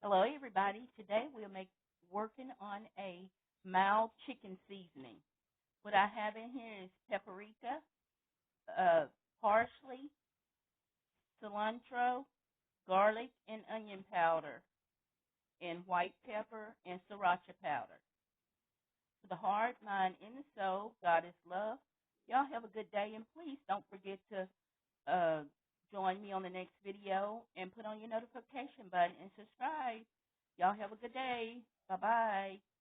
Hello, everybody. Today we'll make working on a mild chicken seasoning. What I have in here is paprika, uh, parsley, cilantro, garlic and onion powder, and white pepper and sriracha powder. For the heart, mind, and the soul, God is love. Y'all have a good day, and please don't forget to uh, join me on the next video and put on your notification button and subscribe. Y'all have a good day. Bye bye.